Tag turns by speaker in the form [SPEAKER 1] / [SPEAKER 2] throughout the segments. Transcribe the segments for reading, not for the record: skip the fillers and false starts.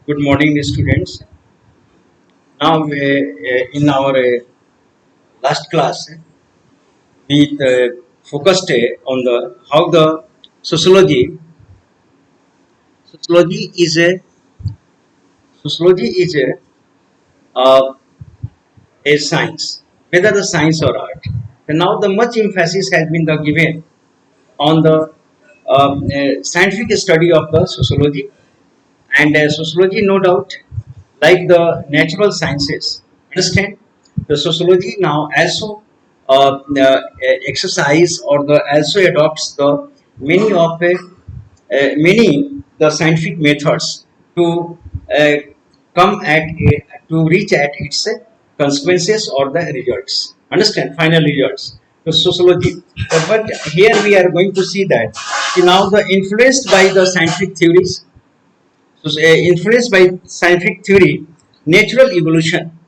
[SPEAKER 1] Good morning, students. Now, in our last class, we focused on the how the sociology is a sociology is a science, whether the science or art. And now, the much emphasis has been given on the scientific study of the sociology. And sociology, no doubt, like the natural sciences, understand the sociology now also exercise or the also adopts the many the scientific methods to uh, come at to reach at its consequences or the results. Understand final results. The sociology, but here we are going to see that now the influenced by the scientific theories, so, influenced by scientific theory, natural evolution.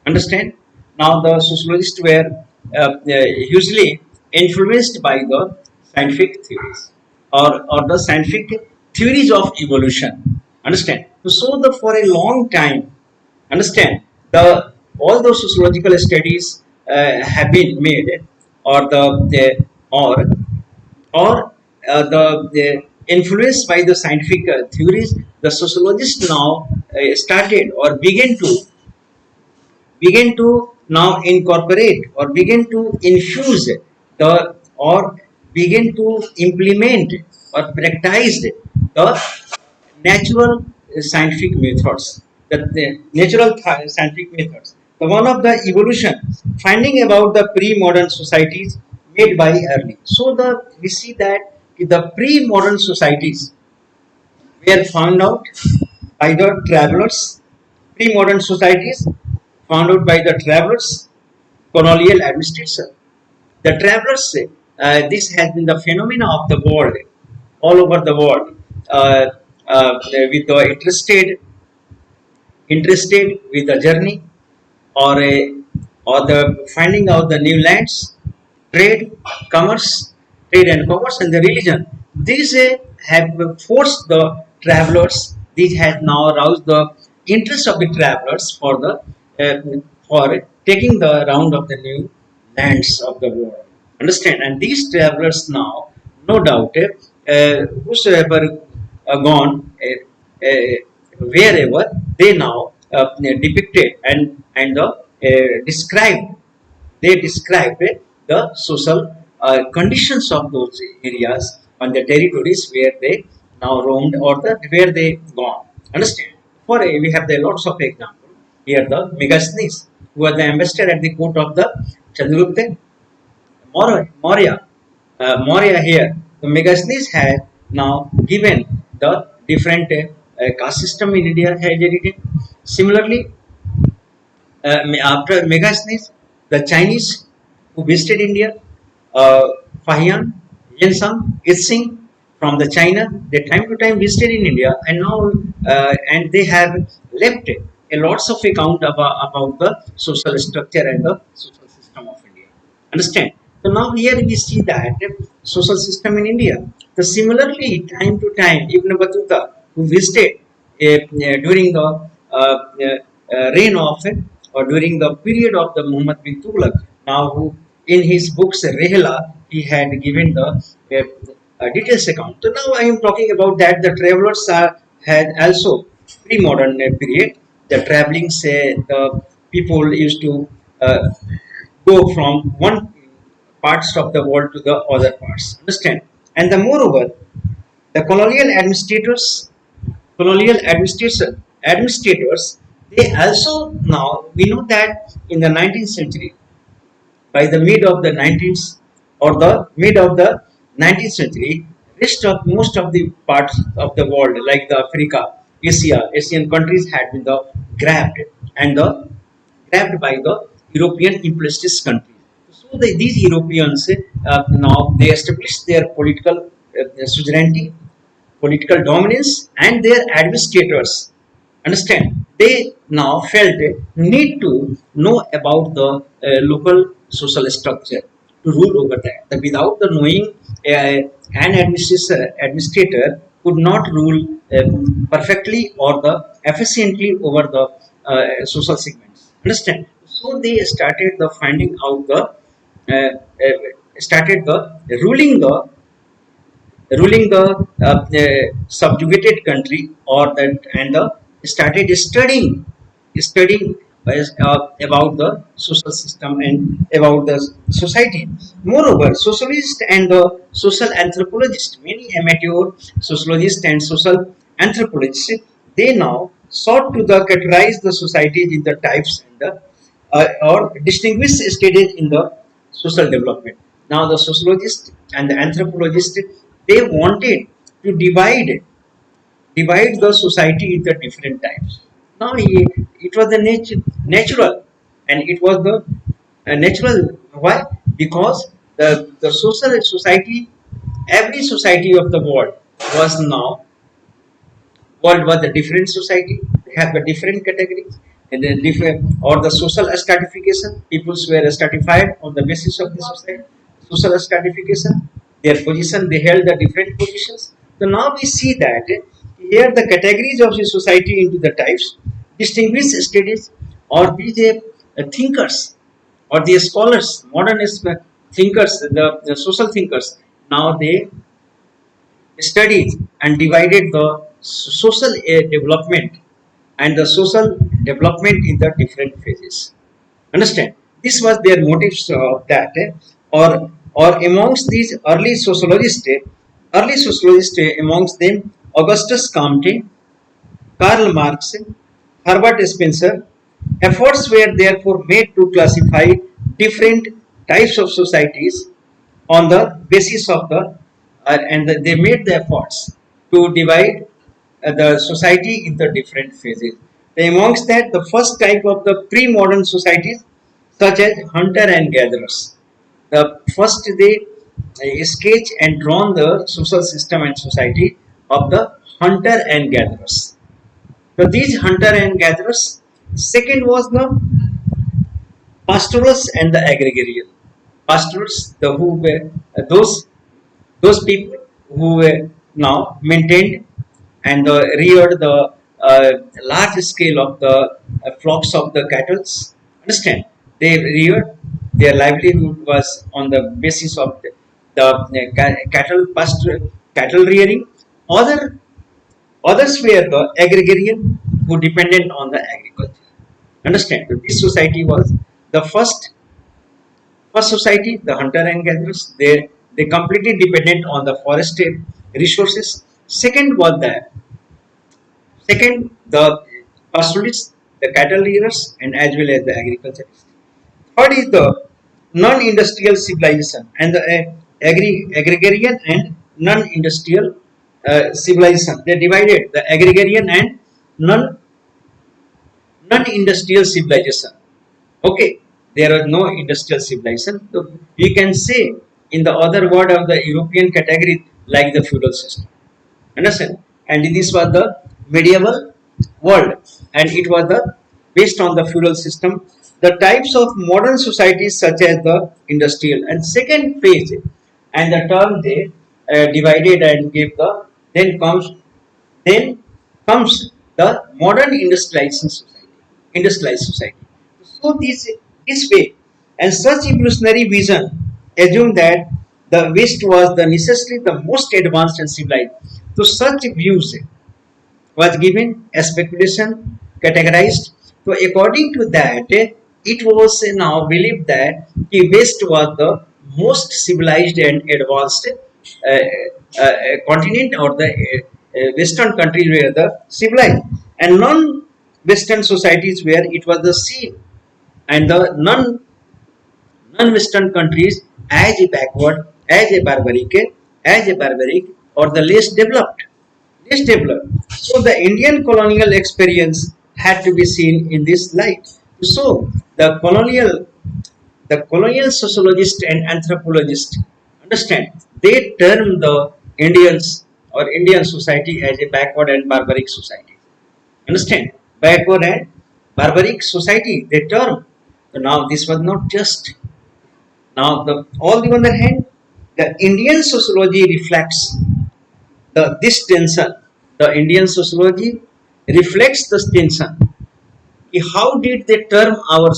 [SPEAKER 1] Understand? Now, the sociologists were usually influenced by the scientific theories or the scientific theories of evolution. Understand? So, the for a long time, understand the all those sociological studies have been made, or the or the influenced by the scientific theories, the sociologists now started or begin to now incorporate or begin to infuse the or begin to implement or practice the natural scientific methods, the natural scientific methods, the one of the evolution finding about the pre-modern societies made by early. So the we see that the pre-modern societies were found out by the travelers. Pre-modern societies found out by the travelers, colonial administration. The travelers, this has been the phenomena of the world, all over the world, with the interested with the journey or the finding out the new lands, trade, commerce, trade and commerce, and the religion. These have forced the travelers. These has now aroused the interest of the travelers for taking the round of the new lands of the world. Understand? And these travelers now, no doubt, whosoever gone wherever they now depicted and described the social conditions of those areas on the territories where they now roamed or where they gone. Understand? For we have the lots of example here. The Megasthenes, who was the ambassador at the court of the Chandragupta Maurya here. The Megasthenes had now given the different caste system in India has edited. Similarly, after Megasthenes, the Chinese who visited India, uh, Fahian, Yensang, Itsing from the China, they time to time visited in India, and now and they have left a lots of account about the social structure and the social system of India. Understand? So now here we see that social system in India. So similarly, time to time, Ibn Battuta, who visited during the reign of or during the period of the Muhammad bin Tughlaq, now who in his books Rehla, he had given the details account. So now I am talking about that the travelers had also pre-modern period. The traveling, say the people used to go from one parts of the world to the other parts. Understand? And the moreover, the colonial administrators, they also now we know that in the 19th century, by the mid of the 19th or the mid of the 19th century, rest of most of the parts of the world like the Africa, Asian countries had been grabbed and grabbed by the European imperialist countries. So these Europeans now they established their political sovereignty, political dominance, and their administrators. Understand? They now felt a need to know about the local social structure to rule over that. Without the knowing, an administrator could not rule perfectly or the efficiently over the social segments. Understand? So they started the finding out the started the ruling the subjugated country or that and the started studying about the social system and about the society. Moreover, socialists and the social anthropologists, many amateur sociologists and social anthropologists, they now sought to the categorize the societies in the types and the or distinguish stages in the social development. Now the sociologist and the anthropologist, they wanted to divide the society into different types. Now it was the natural, and it was the natural. Why? Because the social society, every society of the was now world was a different society. They have the different categories and then different or the social stratification. Peoples were stratified on the basis of the society. Social stratification, their position, they held the different positions. So now we see that here the categories of the society into the types, distinguished studies or these thinkers or the scholars, modernist thinkers, the social thinkers. Now they studied and divided the social development and the social development in the different phases. Understand? This was their motives of that, or amongst these early sociologists, amongst them Augustus Comte, Karl Marx, Herbert Spencer. Efforts were therefore made to classify different types of societies on the basis of they made the efforts to divide the society into different phases. Amongst that, the first type of the pre-modern societies, such as hunter and gatherers. The first they sketch and drawn the social system and society of the hunter and gatherers. So these hunter and gatherers. Second was the pastoralists and the agrarian. Pastoralists, the who were those people who were now maintained and reared the large scale of the flocks of the cattle. Understand? They reared, their livelihood was on the basis of cattle pasture, cattle rearing. Other Others were the agrarian who depended on the agriculture. Understand? So this society was the first society, the hunter and gatherers. They completely dependent on the forest resources. Second the pastoralists, the cattle rearers, and as well as the agriculturists. Third is the non-industrial civilization and the agrarian and non-industrial civilization. They divided the agrarian and non non-industrial civilization. Okay, there are no industrial civilization. So we can say in the other word of the European category like the feudal system. Understand? And this was the medieval world, and it was the based on the feudal system. The types of modern societies such as the industrial and second phase, and the term they divided and gave the then comes the modern industrialized society. So this way and such evolutionary vision assumed that the West was the necessarily the most advanced and civilized. So such views was given a speculation categorized. So according to that, it was now believed that the West was the most civilized and advanced continent, or the Western countries were the civilized, and non-Western societies where it was the same, and the non-Western countries as a backward, as a barbaric, or the less developed. So the Indian colonial experience had to be seen in this light. So the colonial sociologist and anthropologist, understand, they term the Indians or Indian society as a backward and barbaric society. Understand? Backward and barbaric society, they term. So now this was not just. Now on the other hand, the Indian sociology reflects this tension. The Indian sociology reflects the tension. How did they term our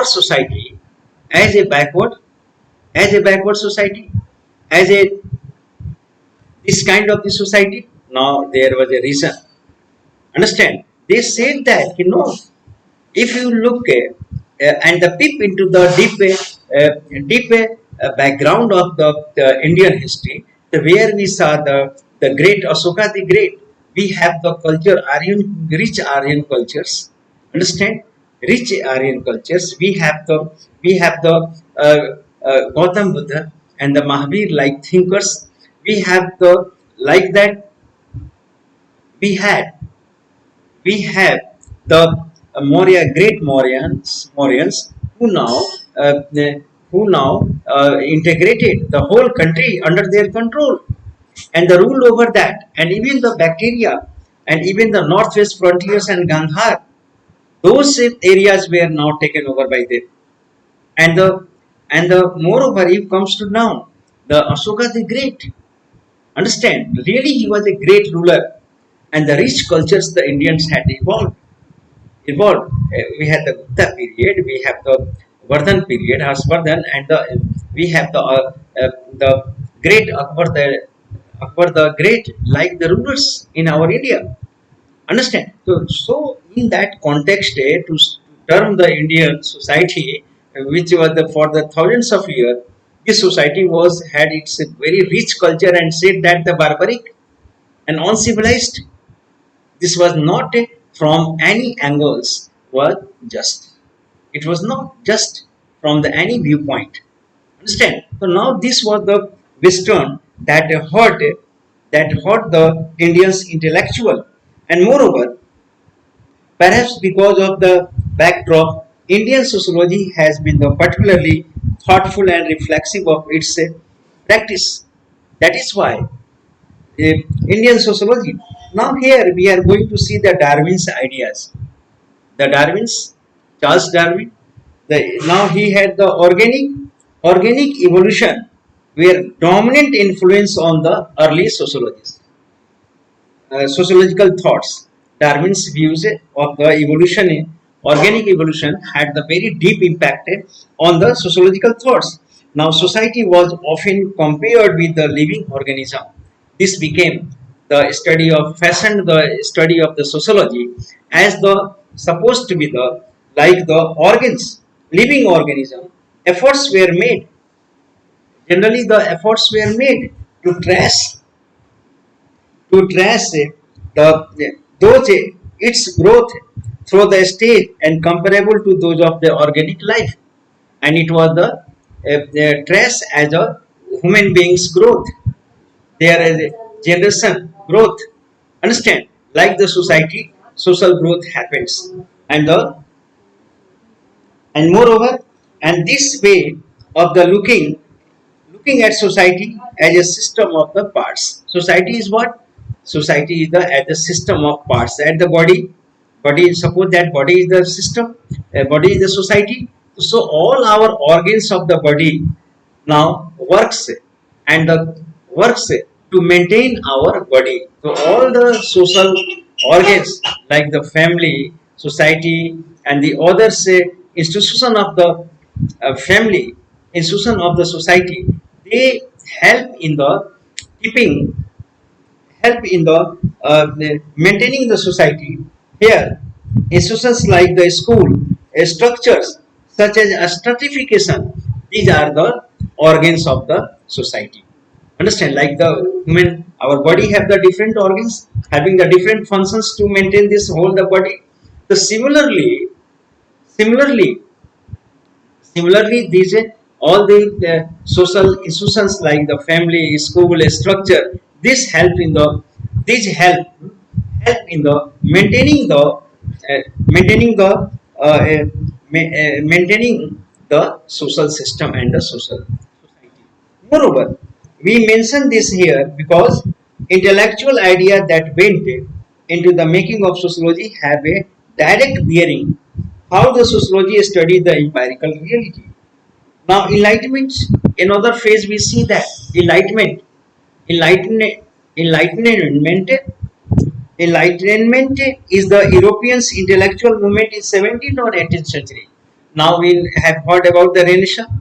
[SPEAKER 1] society as a backward society, as a this kind of the society? Now there was a reason. Understand? They said that if you look and the peep into the deep background of the Indian history, where we saw the great Asoka the Great, we have the culture Aryan, rich Aryan cultures. Understand? Rich Aryan cultures. We have the Gautam Buddha and the Mahavir like thinkers. We have the like that we had we have the great Mauryans uh, who now integrated the whole country under their control and the rule over that, and even the bacteria and even the northwest frontiers and Gandhar, those areas were now taken over by them. And the moreover, it comes to now the Ashoka the Great. Understand? Really, he was a great ruler, and the rich cultures the Indians had evolved. We had the Gupta period, we have the Vardhan period, Harshvardhan, and we have the great Akbar the Great, like the rulers in our India. Understand? So in that context, to term the Indian society, which was for the thousands of years, this society was had its very rich culture and said that the barbaric and uncivilized. This was not from any angles was just. It was not just from the any viewpoint. Understand? So now this was the Western that hurt the Indians intellectual, and moreover, perhaps because of the backdrop, Indian sociology has been the particularly thoughtful and reflexive of its practice. That is why Indian sociology. Now here we are going to see the Darwin's ideas. The Darwin's, Charles Darwin. Now he had the organic evolution were dominant influence on the early sociologists. Sociological thoughts. Darwin's views of the organic evolution, had the very deep impact on the sociological thoughts. Now, society was often compared with the living organism. This became the study of fashioned the study of the sociology as the supposed to be the like the organs, living organism. Efforts were made. Generally, the efforts were made to trace the those its growth through the stage and comparable to those of the organic life, and it was the trace as a human being's growth, their generation growth. Understand? Like the society, social growth happens, and the and moreover, and this way of the looking at society as a system of the parts. Society is what? Society is the as the system of parts. At the body. Suppose that body is the system. Body is the society. So all our organs of the body now works to maintain our body. So all the social organs like the family, society, and the other institution of the family, institution of the society, they help in the keeping help in the maintaining the society. Here, institutions like the school, structures such as a stratification, these are the organs of the society. Understand? Like the human, our body have the different organs having the different functions to maintain this whole the body. So similarly, Similarly, these all the social institutions like the family, school, structure, this help in the these help in the maintaining the maintaining the social system and the social society. Moreover, we mention this here because intellectual idea that went into the making of sociology have a direct bearing how the sociology studies the empirical reality. Now, enlightenment, another phase we see that enlightenment, enlightenment Enlightenment is the Europeans' intellectual movement in 17th or 18th century. Now we have heard about the Renaissance,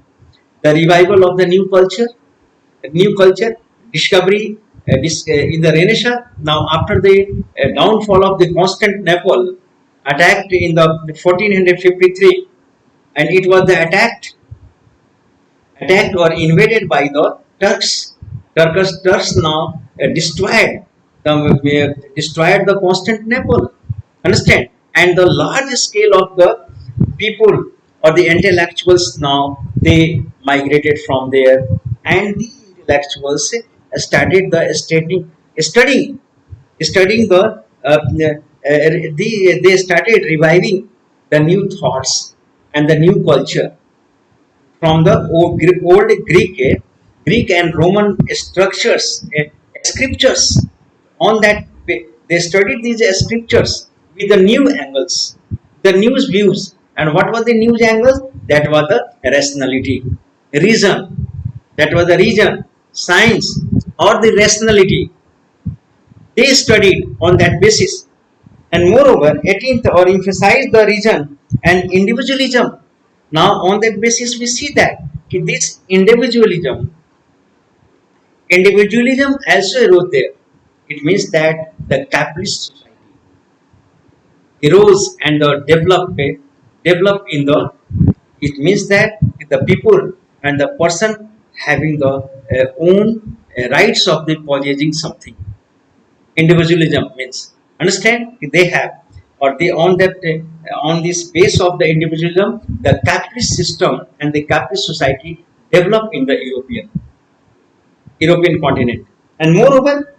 [SPEAKER 1] the revival of the new culture discovery in the Renaissance. Now, after the downfall of the Constantinople, attacked in the 1453, and it was the attacked or invaded by the Turks. Turks now destroyed the Constantinople. Understand? And the large scale of the people or the intellectuals now they migrated from there, and the intellectuals started studying they started reviving the new thoughts and the new culture from the old Greek and Roman scriptures. On that, they studied these scriptures with the new angles, the new views. And what was the new angles? That was the rationality, reason. That was the reason, science, or the rationality. They studied on that basis. And moreover, 18th or emphasized the reason and individualism. Now, on that basis, we see that this individualism also arose there. It means that the capitalist society arose and developed in the. It means that the people and the person having the own rights of the possessing something. Individualism means, understand, they have, or they on that on the space of the individualism, the capitalist system and the capitalist society developed in the European continent. And moreover,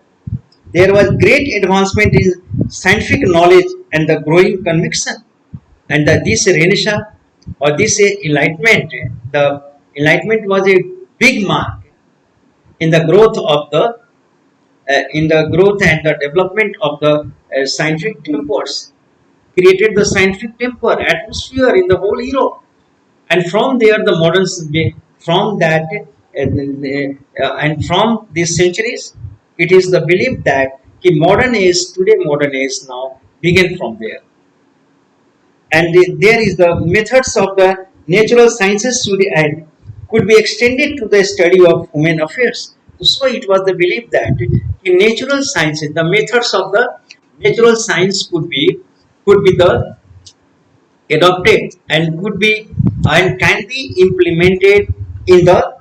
[SPEAKER 1] there was great advancement in scientific knowledge and the growing conviction. And this Renaissance or this enlightenment, the enlightenment was a big mark in the growth of the in the growth and the development of the scientific tempers, created the scientific temper atmosphere in the whole Europe. And from there the moderns from that and from these centuries, it is the belief that the modern age now began from there. And there is the methods of the natural sciences to the end could be extended to the study of human affairs. So it was the belief that in natural sciences, the methods of the natural science could be the adopted and could be and can be implemented in the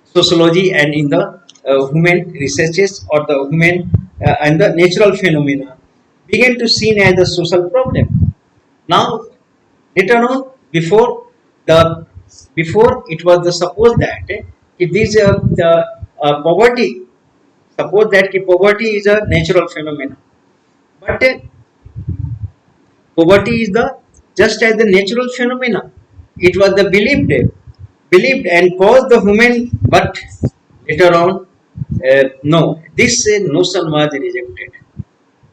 [SPEAKER 1] sociology and in the human researches or the human and the natural phenomena began to seen as a social problem. Now, later on, the before it was the suppose that if this the poverty, suppose that poverty is a natural phenomenon, but poverty is the just as the natural phenomena. It was the believed and caused the human, but later on, no, this notion was rejected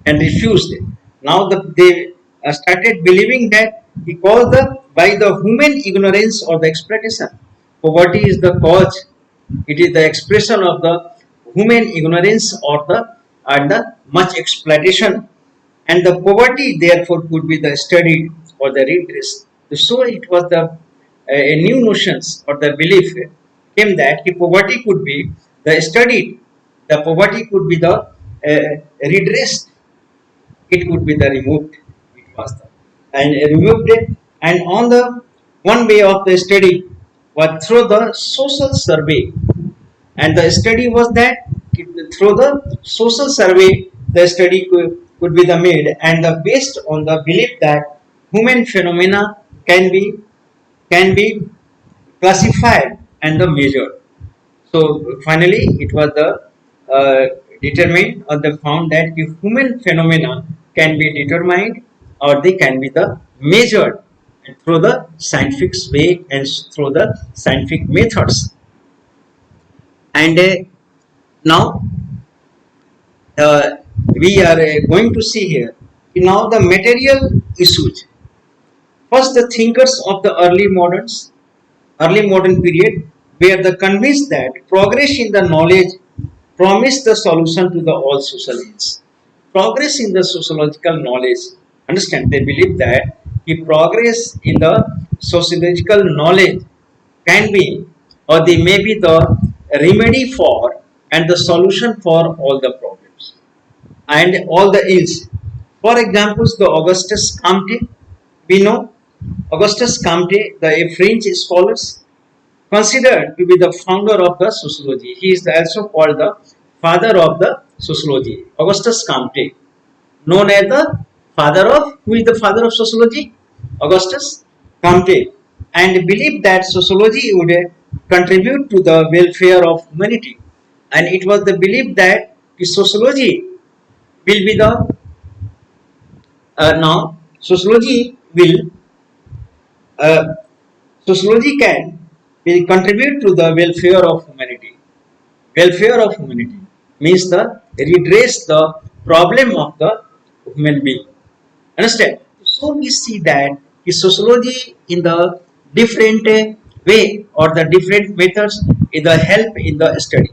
[SPEAKER 1] and refused. Now they started believing that because by the human ignorance or the exploitation, poverty is the cause. It is the expression of the human ignorance or the and the much exploitation, and the poverty therefore could be the studied or the redressed. So it was the a new notions or the belief came that the poverty could be the studied, the poverty could be the redressed, it could be the removed. It was the and removed it. And on the one way of the study was through the social survey, and the study was that through the social survey the study could be the made and the based on the belief that human phenomena can be can be classified and the measured. So finally it was the uh, determined or the found that the human phenomena can be determined or they can be the measured through the scientific way and through the scientific methods. And now uh, we are going to see here now the material issues. First, the thinkers of the early modern period were the convinced that progress in the knowledge promised the solution to the all social ills. progress in the sociological knowledge. Understand? They believe that the progress in the sociological knowledge can be, or they may be the remedy for and the solution for all the problems and all the ills. For examples, the Augustus Comte, we know Augustus Comte, the French scholars, considered to be the founder of the sociology. He is also called the father of the sociology. Augustus Comte, known as the father of, who is the father of sociology? Augustus Comte, and believed that sociology would contribute to the welfare of humanity. And it was the belief that the sociology will be the now sociology will uh, sociology can will contribute to the welfare of humanity. Welfare of humanity means the redress the problem of the human being. Understand? So we see that the sociology in the different way or the different methods in the help in the study.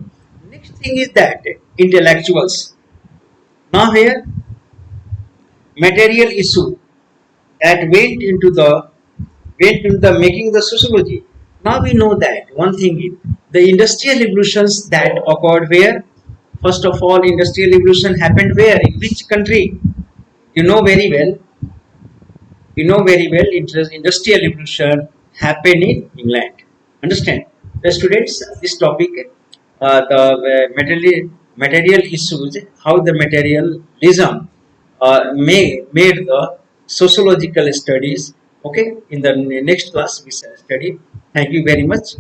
[SPEAKER 1] Next thing is that intellectuals. Now here material issue that went into the making the sociology. Now we know that one thing is the industrial revolutions that occurred where. First of all, industrial revolution happened where? In which country? You know very well. Industrial revolution happened in England. Understand? The students, this topic, the material issues, how the materialism made the sociological studies. Okay, in the next class we shall study. Thank you very much.